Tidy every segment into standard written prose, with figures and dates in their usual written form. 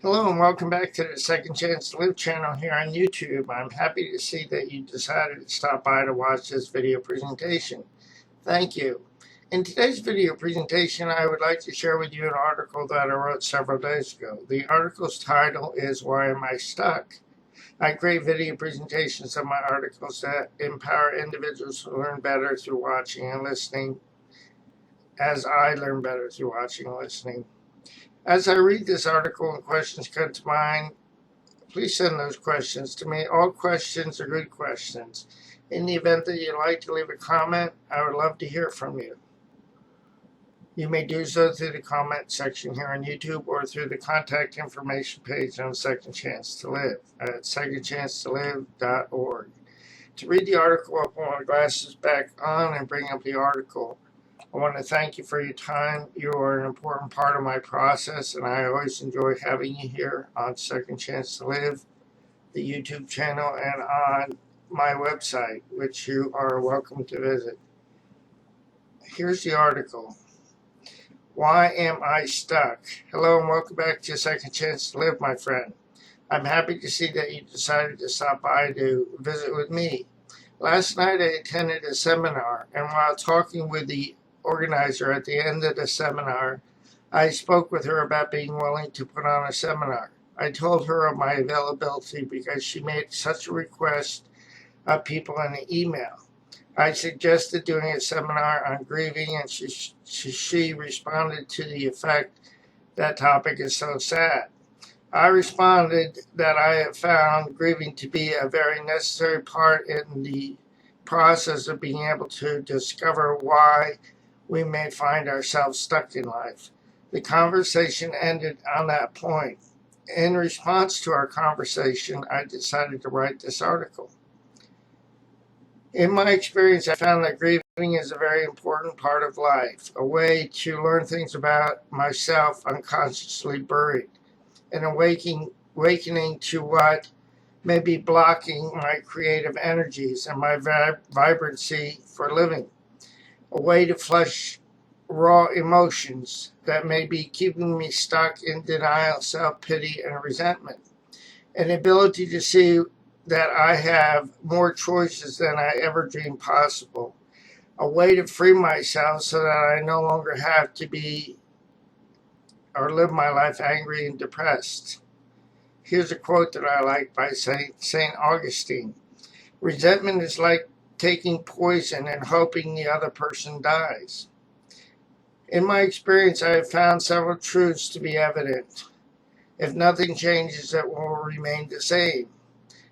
Hello and welcome back to the Second Chance to Live channel here on YouTube. I'm happy to see that you decided to stop by to watch this video presentation. Thank you. In today's video presentation, I would like to share with you an article that I wrote several days ago. The article's title is Why Am I Stuck? I create video presentations of my articles that empower individuals to learn better through watching and listening, as I learn better through watching and listening. As I read this article and questions come to mind, please send those questions to me. All questions are good questions. In the event that you'd like to leave a comment, I would love to hear from you. You may do so through the comment section here on YouTube or through the contact information page on Second Chance to Live at secondchancetolive.org. To read the article, I'll put my glasses back on and bring up the article. I want to thank you for your time. You are an important part of my process, and I always enjoy having you here on Second Chance to Live, the YouTube channel, and on my website, which you are welcome to visit. Here's the article. Why am I stuck? Hello and welcome back to Second Chance to Live, my friend. I'm happy to see that you decided to stop by to visit with me. Last night I attended a seminar, and while talking with the organizer at the end of the seminar, I spoke with her about being willing to put on a seminar. I told her of my availability because she made such a request of people in an email. I suggested doing a seminar on grieving, and she responded to the effect, "That topic is so sad." I responded that I have found grieving to be a very necessary part in the process of being able to discover why we may find ourselves stuck in life. The conversation ended on that point. In response to our conversation, I decided to write this article. In my experience, I found that grieving is a very important part of life, a way to learn things about myself unconsciously buried, an awakening to what may be blocking my creative energies and my vibrancy for living, a way to flush raw emotions that may be keeping me stuck in denial, self-pity, and resentment, an ability to see that I have more choices than I ever dreamed possible, a way to free myself so that I no longer have to be or live my life angry and depressed. Here's a quote that I like by St. Augustine. Resentment is like taking poison and hoping the other person dies. In my experience, I have found several truths to be evident. If nothing changes, it will remain the same.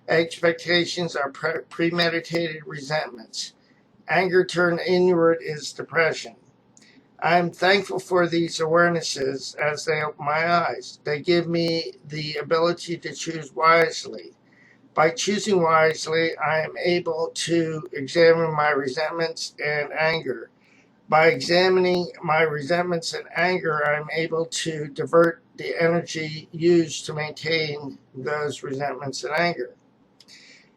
Expectations are premeditated resentments. Anger turned inward is depression. I am thankful for these awarenesses as they open my eyes. They give me the ability to choose wisely. By choosing wisely, I am able to examine my resentments and anger. By examining my resentments and anger, I'm able to divert the energy used to maintain those resentments and anger.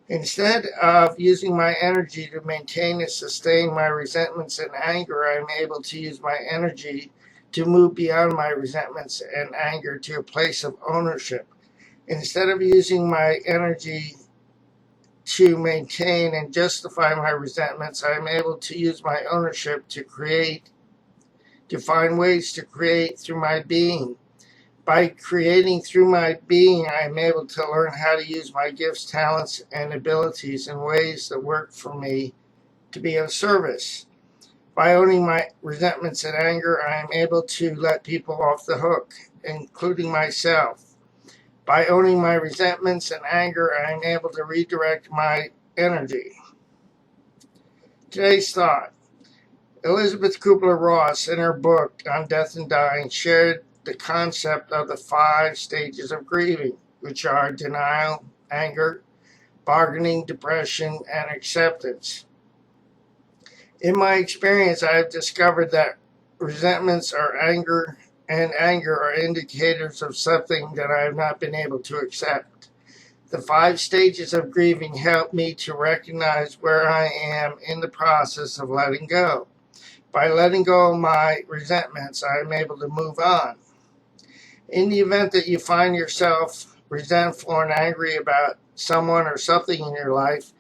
Instead of using my energy to maintain and sustain my resentments and anger, I'm able to use my energy to move beyond my resentments and anger to a place of ownership. Instead of using my energy to maintain and justify my resentments, I'm able to use my ownership to find ways to create through my being. By creating through my being, I'm able to learn how to use my gifts, talents, and abilities in ways that work for me to be of service. By owning my resentments and anger, I am able to let people off the hook, including myself. By owning my resentments and anger, I am able to redirect my energy. Today's thought. Elizabeth Kubler-Ross, in her book on death and dying, shared the concept of the 5 stages of grieving, which are denial, anger, bargaining, depression, and acceptance. In my experience, I have discovered that resentments and anger are indicators of something that I have not been able to accept. The 5 stages of grieving help me to recognize where I am in the process of letting go. By letting go of my resentments, I am able to move on. In the event that you find yourself resentful and angry about someone or something in your life,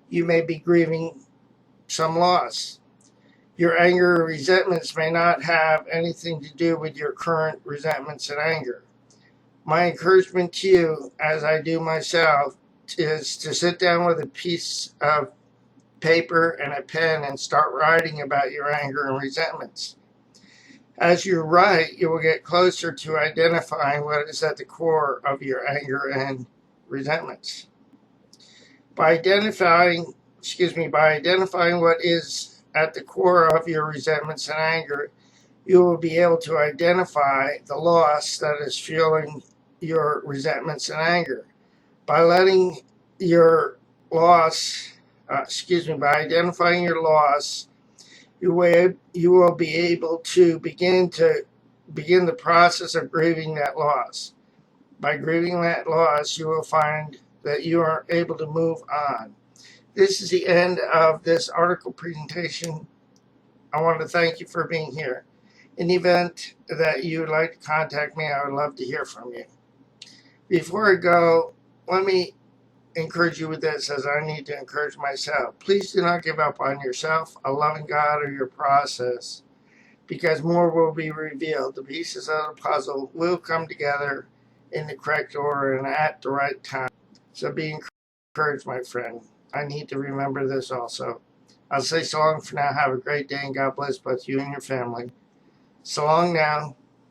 you may be grieving some loss. Your anger or resentments may not have anything to do with your current resentments and anger. My encouragement to you, as I do myself, is to sit down with a piece of paper and a pen and start writing about your anger and resentments. As you write, you will get closer to identifying what is at the core of your anger and resentments. By identifying what is at the core of your resentments and anger, you will be able to identify the loss that is fueling your resentments and anger. By letting your by identifying your loss, you will be able to begin the process of grieving that loss. By grieving that loss, you will find that you are able to move on. This is the end of this article presentation. I want to thank you for being here. In the event that you would like to contact me, I would love to hear from you. Before I go, let me encourage you with this, as I need to encourage myself. Please do not give up on yourself, a loving God, or your process, because more will be revealed. The pieces of the puzzle will come together in the correct order and at the right time. So be encouraged, my friend. I need to remember this also. I'll say so long for now. Have a great day, and God bless both you and your family. So long now.